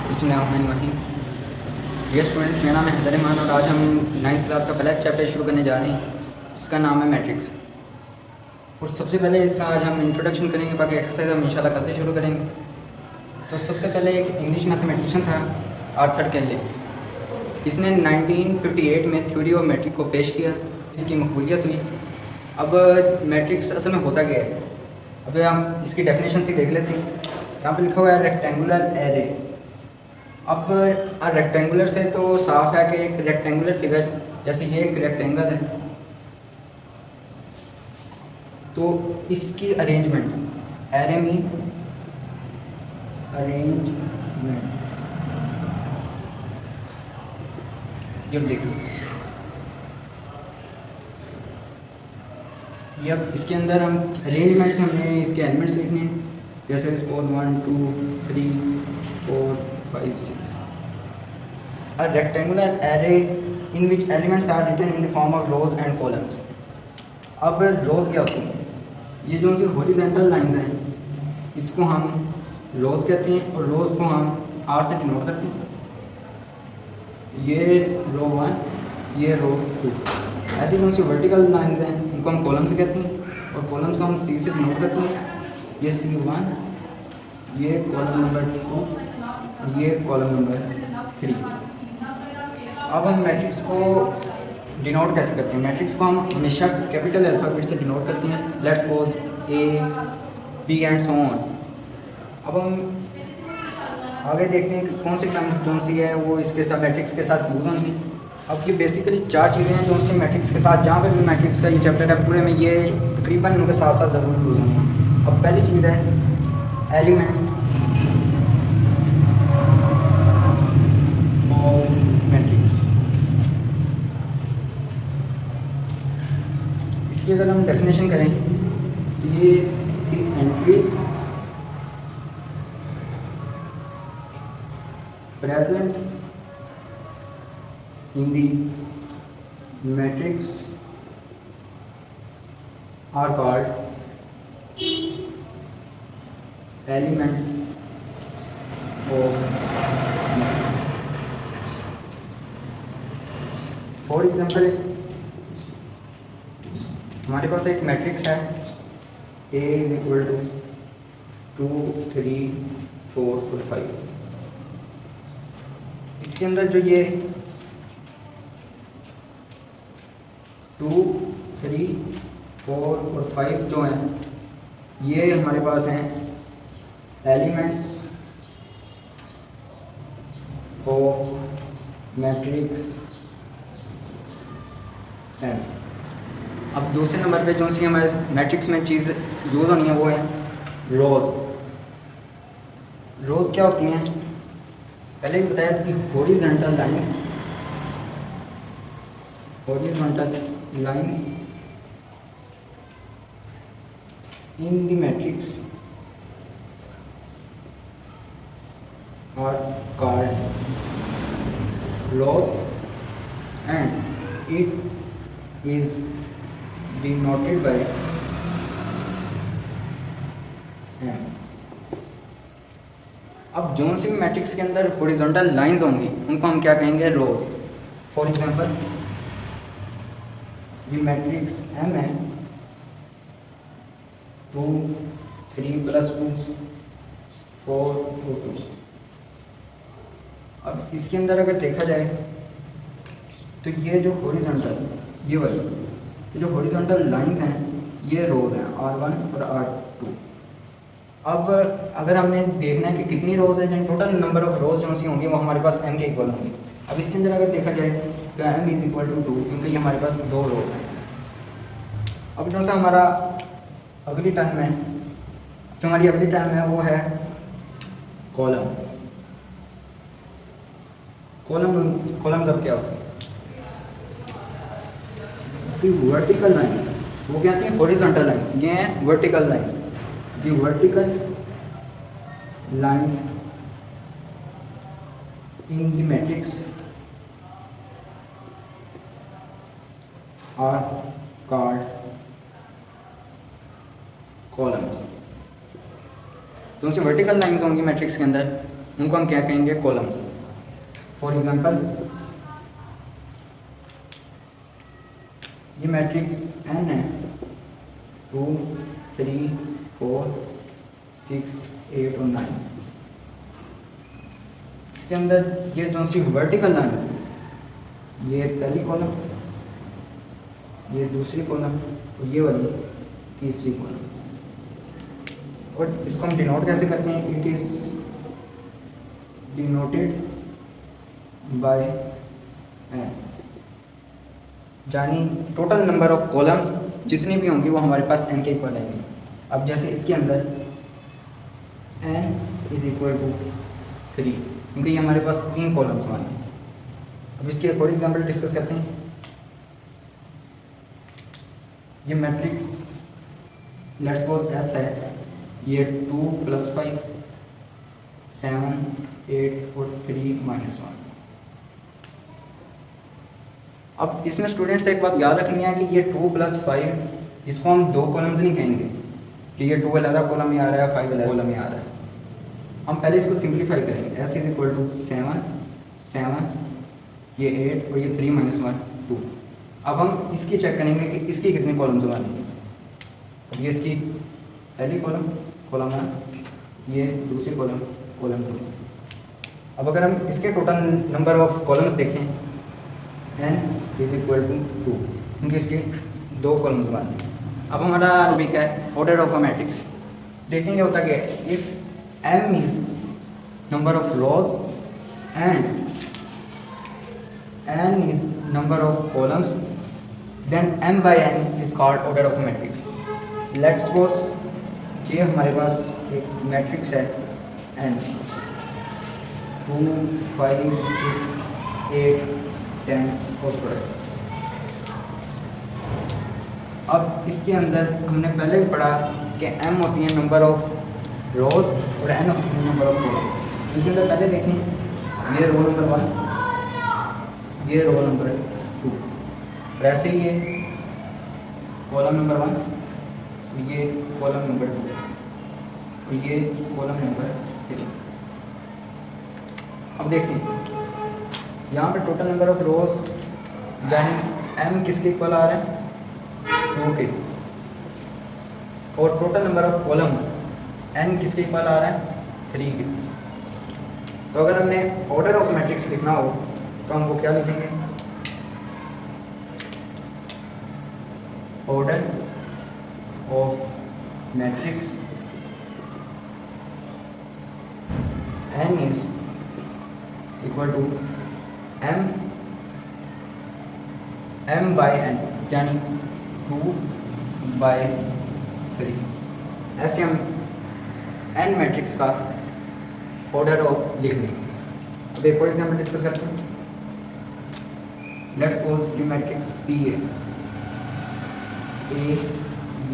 बिस्मिल्लाहिर्रहमानिर्रहीम। Dear students, मेरा नाम है हैदर रहमान और आज हम 9th क्लास का पहला चैप्टर शुरू करने जा रहे हैं जिसका नाम है मैट्रिक्स। और सबसे पहले इसका आज हम इंट्रोडक्शन करेंगे, बाकी एक्सरसाइज हम इंशाल्लाह कल से शुरू करेंगे। तो सबसे पहले एक इंग्लिश मैथमेटिशियन था आर्थर कैले। इसने 1958 में थ्योरी ऑफ मैट्रिक को पेश किया, इसकी मकबूलियत हुई। अब मैट्रिक्स असल में होता क्या है, अब हम इसकी डेफिनेशन से देख लेते हैं। यहाँ पर लिखा हुआ है रेक्टेंगुलर एरे। अब रेक्टेंगुलर से तो साफ है कि एक रेक्टेंगुलर फिगर, जैसे ये एक रेक्टेंगल है, तो इसकी अरेंजमेंट एरे में अरेंजमेंट ये देखो, ये अब इसके अंदर हम अरेंजमेंट से हमने इसके एलिमेंट्स लिखने हैं, जैसे suppose 1 2 3 4 5 6। A rectangular array in which elements are written in the form of rows and columns। अब रोज़ क्या होती हैं, ये जो सी हॉरिजॉन्टल लाइंस हैं इसको हम रोज़ कहते हैं और रोज़ को हम आर से डिनोट करते हैं। ये रो 1, ये रो 2। ऐसे जो सी वर्टिकल लाइंस हैं उनको हम कॉलम्स कहते हैं और कॉलम्स को हम सी से डिनोट करते हैं। ये C1, ये कॉलम नंबर 2, ये कॉलम नंबर 3। अब हम मैट्रिक्स को डिनोट कैसे करते हैं, मैट्रिक्स को हम हमेशा कैपिटल अल्फ़ाबेट से डिनोट करते हैं। Let's suppose A, B and so on. अब हम आगे देखते हैं कि कौन सी टर्म्स जो सी है वो इसके साथ मैट्रिक्स के साथ यूज़ होनी है। अब ये बेसिकली 4 चीज़ें हैं जो सी मैट्रिक्स के साथ, जहाँ पे भी मैट्रिक्स का ये चैप्टर है पूरे में ये तकरीबन उनके साथ साथ ज़रूर यूज़ होनी है। अब पहली चीज़ है एलिमेंट ऑफ मैट्रिक्स। इसकी अगर हम डेफिनेशन करें तो ये entries present in the matrix are called elements of matrix. For example हमारे पास एक मैट्रिक्स है A इज इक्वल टू 2 3 4 और 5। इसके अंदर जो ये 2 3 4 और 5 जो हैं ये हमारे पास हैं एलिमेंट्स ऑफ मैट्रिक्स M। अब दूसरे नंबर पे जो सी हमारे मैट्रिक्स में चीज़ यूज़ होनी है वो है रोज़। रोज़ क्या होती हैं, पहले भी बताया कि horizontal lines in the matrix are called rows and it is denoted by M। अब जो सी मैट्रिक्स के अंदर हॉरिजॉन्टल लाइंस होंगी उनको हम क्या कहेंगे, रोज। फॉर एग्जांपल ये मैट्रिक्स M है 2 3 + 2 4 2। अब इसके अंदर अगर देखा जाए तो ये जो हॉरिजॉन्टल ये वाली ये जो हॉरिजॉन्टल लाइंस हैं ये रोज हैं R1 और R2। अब अगर हमने देखना है कि कितनी रोज़ हैं, टोटल नंबर ऑफ रोज़ जो सी होंगी वो हमारे पास M के इक्वल होंगी। अब इसके अंदर अगर देखा जाए तो M इज़ इक्वल टू 2, क्योंकि ये हमारे पास 2 रोज़ हैं। अब जो सा हमारा अगली टर्म है, जो हमारी अगली टर्म है वो है कॉलम। कॉलम्स अब क्या होते हैं, वर्टिकल लाइंस वो क्या हैं, हॉरिजॉन्टल लाइंस, ये हैं vertical lines. The vertical lines in the matrix are called columns। तो उनसे वर्टिकल लाइंस होंगी मैट्रिक्स के अंदर उनको हम क्या कहेंगे, कॉलम्स। फॉर एग्जांपल ये मैट्रिक्स n है, 2 3 4 6 8 और 9। इसके अंदर ये जो सी वर्टिकल लाइन्स है, ये पहली कॉलम, ये दूसरी कॉलम और ये वाली तीसरी कॉलम। और इसको हम डिनोट कैसे करते हैं, it is denoted by n, यानी टोटल नंबर ऑफ कॉलम्स जितनी भी होंगी वो हमारे पास n के इक्वल आएंगी। अब जैसे इसके अंदर n इज इक्वल टू 3, क्योंकि ये हमारे पास 3 कॉलम्स वाले। अब इसके एक और एग्जाम्पल डिस्कस करते हैं। ये मैट्रिक्स लेट्स सपोज S है, ये 2 + 5 7 8 और 3 -1। अब इसमें स्टूडेंट्स एक बात याद रखनी है कि ये 2 + 5 इसको हम 2 कॉलम्स नहीं कहेंगे कि ये 2 अलग कॉलम में आ रहा है, 5 अलग कॉलम में आ रहा है। हम पहले इसको सिंप्लीफाई करेंगे। S इज इक्वल टू 7 7, ये 8 और ये 3 - 1 2। अब हम इसकी चेक करेंगे कि इसकी कितनी कॉलम्स बनेंगी। अब ये इसकी पहली कॉलम, कॉलम 1, ये दूसरी कॉलम, कॉलम 2। अब अगर हम इसके टोटल नंबर ऑफ कॉलम्स देखें, n इज इक्वल टू 2, क्योंकि इसके 2 कॉलम्स बने। अब हमारा टॉपिक है ऑर्डर ऑफ अ मैट्रिक्स। देखेंगे होता क्या है, if m is number of rose and n is number of columns, then m by n is called order of a matrix. Let's suppose ये हमारे पास एक मैट्रिक्स है n, 2 5 6 8 10 और 12। अब इसके अंदर हमने पहले भी पढ़ा कि m होती है नंबर ऑफ रोज और n होती है नंबर ऑफ कॉलम्स। इसके अंदर पहले देखें, ये रो नंबर 1, ये रोल नंबर 2, वैसे ही ये कॉलम नंबर 1, ये कॉलम नंबर 2 और ये कॉलम नंबर 3। अब देखें यहाँ पे टोटल नंबर ऑफ रोज यानी m किसके इक्वल आ रहा है, 2 के, और total number of columns n किसके इक्वल आ रहा है, 3 के। तो अगर हमने ऑर्डर ऑफ मैट्रिक्स लिखना हो तो हम वो क्या लिखेंगे, order of matrix n is equal to m by n, यानी 2/3। ऐसे हम n मैट्रिक्स का ऑर्डर ऑफ लिख लेंगे। अब एक और एग्जाम्पल डिस्कस करते हैं। लेट्स सपोज ये मैट्रिक्स P है, A B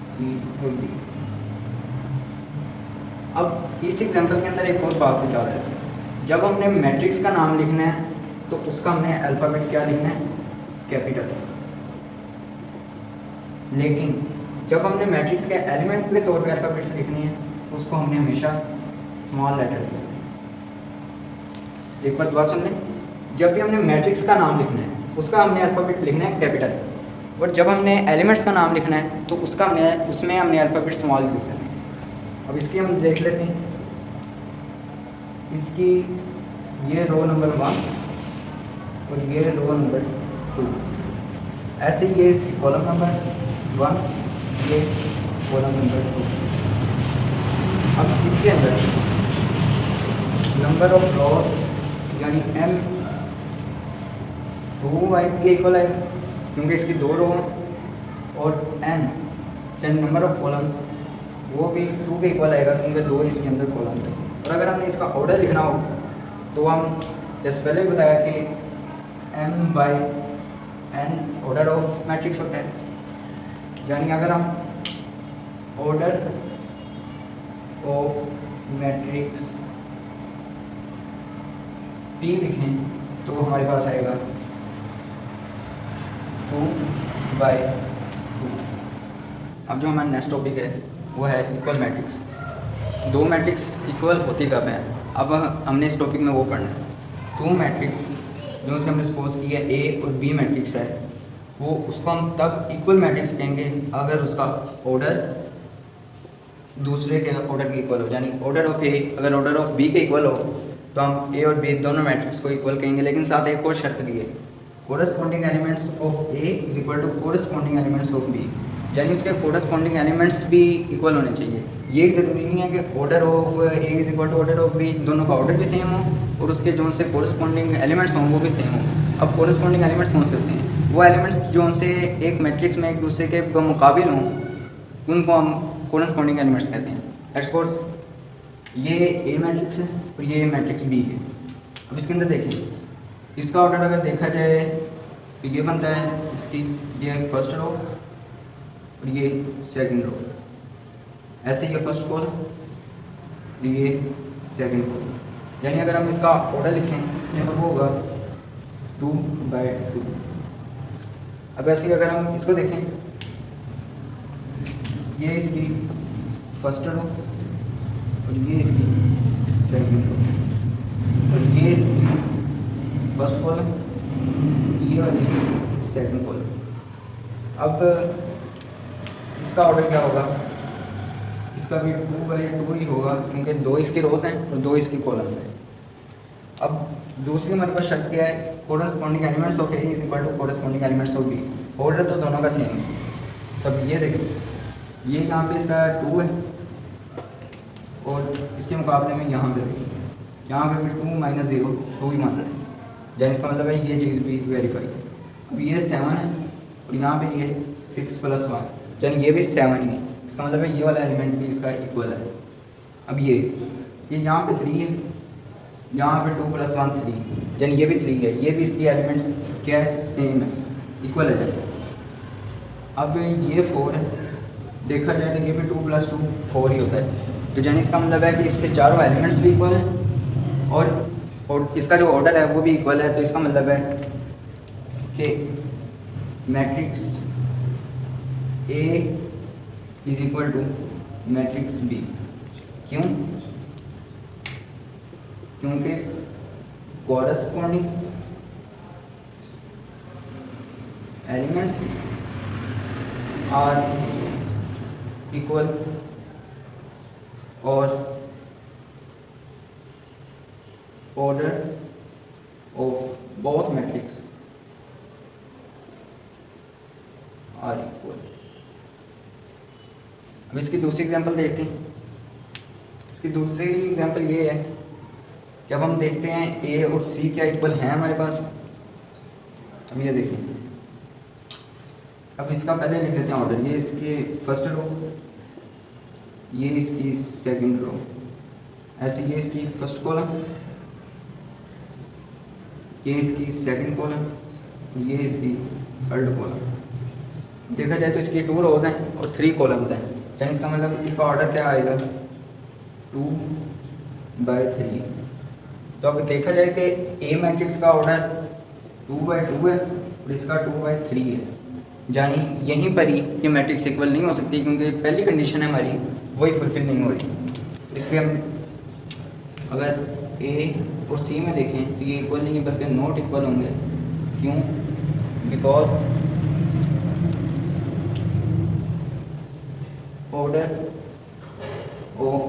C और D। अब इस एग्जाम्पल के अंदर एक और बात विचार है, जब हमने मैट्रिक्स का नाम लिखना है तो उसका हमने अल्फ़ाबेट क्या लिखना है, कैपिटल। लेकिन जब हमने मैट्रिक्स के एलिमेंट के तौर पे अल्फ़ाबेट्स लिखनी है उसको हमने हमेशा स्मॉल लेटर्स लिखना है। एक बात सुन लें, जब भी हमने मैट्रिक्स का नाम लिखना है उसका हमने अल्फ़ाबेट लिखना है कैपिटल, और जब हमने एलिमेंट्स का नाम लिखना है तो उसमें हमने अल्फ़ाबेट स्मॉल यूज़ करना है। अब इसकी हम देख लेते हैं, इसकी ये रो नंबर 1 और ये रो नंबर 2, ऐसे ये इसकी कॉलम नंबर 1, ये कॉलम नंबर 2। अब इसके अंदर नंबर ऑफ रोज यानी m 2 के इक्वल आएगा, क्योंकि इसकी 2 रो हैं, और n यानी नंबर ऑफ कॉलम्स वो भी 2 के इक्वल आएगा, क्योंकि 2 इसके अंदर कॉलम्स है। और अगर हमने इसका ऑर्डर लिखना हो तो हम जैसे पहले भी बताया कि m by n order of matrix होता है, यानी अगर हम ऑर्डर ऑफ मैट्रिक्स P लिखें तो हमारे पास आएगा 2/2। अब जो हमारा नेक्स्ट टॉपिक है वो है इक्वल मैट्रिक्स। दो मैट्रिक्स इक्वल होती कब है, अब हमने इस टॉपिक में वो पढ़ना है। टू मैट्रिक्स जो उसके हमने सपोज किया ए और बी मैट्रिक्स है, वो उसको हम तब इक्वल मैट्रिक्स कहेंगे अगर उसका ऑर्डर दूसरे के ऑर्डर के इक्वल हो, यानी ऑर्डर ऑफ ए अगर ऑर्डर ऑफ बी के इक्वल हो तो हम ए और बी दोनों मैट्रिक्स को इक्वल कहेंगे। लेकिन साथ एक और शर्त भी है, corresponding elements of A is equal to corresponding elements of B, यानी उसके कोरस्पॉन्डिंग एलिमेंट्स भी इक्वल होने चाहिए। ये ज़रूरी नहीं है कि order of A is equal to order of B, दोनों का ऑर्डर भी सेम हो और उसके जो से कोरस्पॉन्डिंग एलिमेंट्स हों वो भी सेम हो। अब कोरस्पॉन्डिंग एलिमेंट्स कौन से होते हैं, वो एलिमेंट्स जो से एक मैट्रिक्स में एक दूसरे के मुकाबिल हों उनको हम कोरस्पॉन्डिंग एलिमेंट्स कहते हैं। लेट्स सपोज ये ए मैट्रिक्स है और ये मैट्रिक्स बी है। अब इसके अंदर देखिए, इसका ऑर्डर अगर देखा जाए तो ये बनता है इसकी, ये फर्स्ट रो और ये सेकंड रो, ऐसे ये फर्स्ट कॉलम ये सेकंड कॉलम, यानी अगर हम इसका ऑर्डर लिखें यहाँ पर वो होगा 2/2। अब ऐसे अगर हम इसको देखें, ये इसकी फर्स्ट रो और ये इसकी सेकंड रो और ये इसकी फर्स्ट कॉलम, ये और इसकी सेकंड कॉलम। अब इसका ऑर्डर क्या होगा, इसका भी 2/2 ही होगा क्योंकि दो इसकी रोज हैं और दो इसकी कॉलम्स हैं। अब दूसरी हमारे पास शर्त क्या है, corresponding elements of A is equal to corresponding elements of B, order तो दोनों का सेम है। तब ये देखिए, ये यहाँ पे इसका 2 है और इसके मुकाबले में यहाँ पे देखिए, यहाँ पे भी 2 - 0 2 ही मान रहे हैं, यानी इसका मतलब है ये चीज़ भी वेरीफाई है। अब ये 7 है और यहाँ पे ये 6 + 1, यानी ये भी 7 ही है, इसका मतलब है ये वाला एलिमेंट भी इसका इक्वल है। अब ये यहाँ पे 3 है, यहाँ पे 2 + 1 3, यानी ये भी 3 है, ये भी इसकी एलिमेंट्स क्या है, सेम है, इक्वल है। अब ये 4 है, देखा जाए तो ये भी 2 + 2 4 ही होता है, तो यानी इसका मतलब है कि इसके चारों एलिमेंट्स भी इक्वल हैं और इसका जो ऑर्डर है वो भी इक्वल है। तो इसका मतलब है कि matrix A is equal to matrix B. क्यों? क्योंकि कोरस्पॉन्डिंग एलिमेंट्स आर इक्वल और order of both matrix are equal. अब इसकी दूसरी एग्जांपल देखते हैं। इसकी दूसरी एग्जांपल ये है कि अब हम देखते हैं ए और सी क्या इक्वल हैं हमारे पास। अब ये देखिए, अब इसका पहले लिख लेते हैं ऑर्डर, ये इसकी फर्स्ट रो, ये इसकी सेकंड रो, ऐसे ये इसकी फर्स्ट कॉलम, ये इसकी सेकंड कॉलम, ये इसकी थर्ड कॉलम। देखा जाए तो इसकी 2 रोज हैं और 3 कॉलम्स हैं, यानी इसका मतलब इसका ऑर्डर क्या आएगा 2/3। तो अब देखा जाए कि ए मैट्रिक्स का ऑर्डर 2/2 है और इसका 2/3 है, यानी यहीं पर ही ये मैट्रिक्स इक्वल नहीं हो सकती क्योंकि पहली कंडीशन है हमारी वही फुलफिल नहीं हो रही। इसलिए हम अगर ए और सी में देखें तो ये इक्वल नहीं है बल्कि नॉट इक्वल होंगे। क्यों? Because order of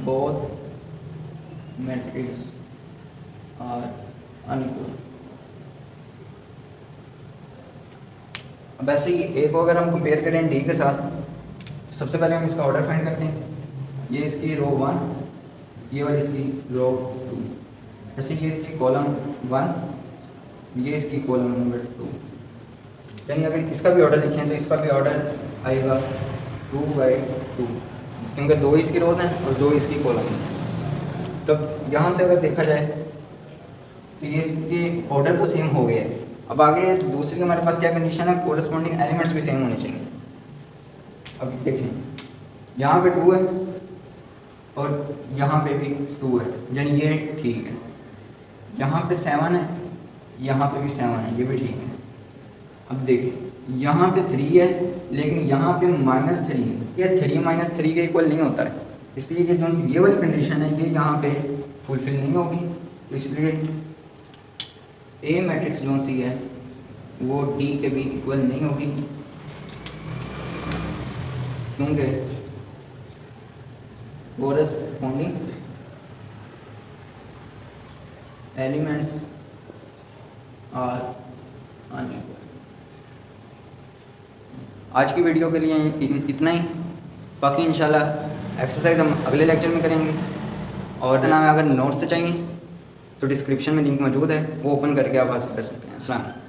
both matrix are unequal. अब ऐसे ही ए को अगर हम कंपेयर करें डी के साथ, सबसे पहले हम इसका ऑर्डर फाइंड करते हैं। ये इसकी रो 1, ये वाली इसकी रो 2, ऐसे ये इसकी कॉलम 1, ये इसकी कॉलम नंबर 2। यानी अगर इसका भी ऑर्डर लिखें तो इसका भी ऑर्डर आएगा 2/2 क्योंकि 2 इसकी रोज़ हैं और 2 इसकी कॉलम हैं। तो यहाँ से अगर देखा जाए तो ये इसके ऑर्डर तो सेम हो गए। अब आगे दूसरी हमारे पास क्या कंडीशन है, कोरस्पॉन्डिंग एलिमेंट्स भी सेम होने चाहिए। अब देखें, यहाँ पे 2 है और यहाँ पे भी 2 है, यानी ये ठीक है। यहाँ पे 7 है, यहाँ पे भी 7 है, ये भी ठीक है। अब देखें, यहाँ पे 3 है लेकिन यहाँ पे -3 है, ये 3 - 3 के इक्वल नहीं होता है, इसलिए कि जो ये वाली कंडीशन है ये यहाँ पे फुलफिल नहीं होगी, तो इसलिए ए मैट्रिक्स जो सी है वो डी के भी इक्वल नहीं होगी, क्योंकि कोरस्पॉन्डिंग एलिमेंट्स आर अनइक्वल। आज की वीडियो के लिए इतना ही, बाकी इंशाल्लाह एक्सरसाइज हम अगले लेक्चर में करेंगे। और ना अगर नोट्स चाहिए तो डिस्क्रिप्शन में लिंक मौजूद है, वो ओपन करके आप हासिल कर सकते हैं। अस्सलाम वालेकुम।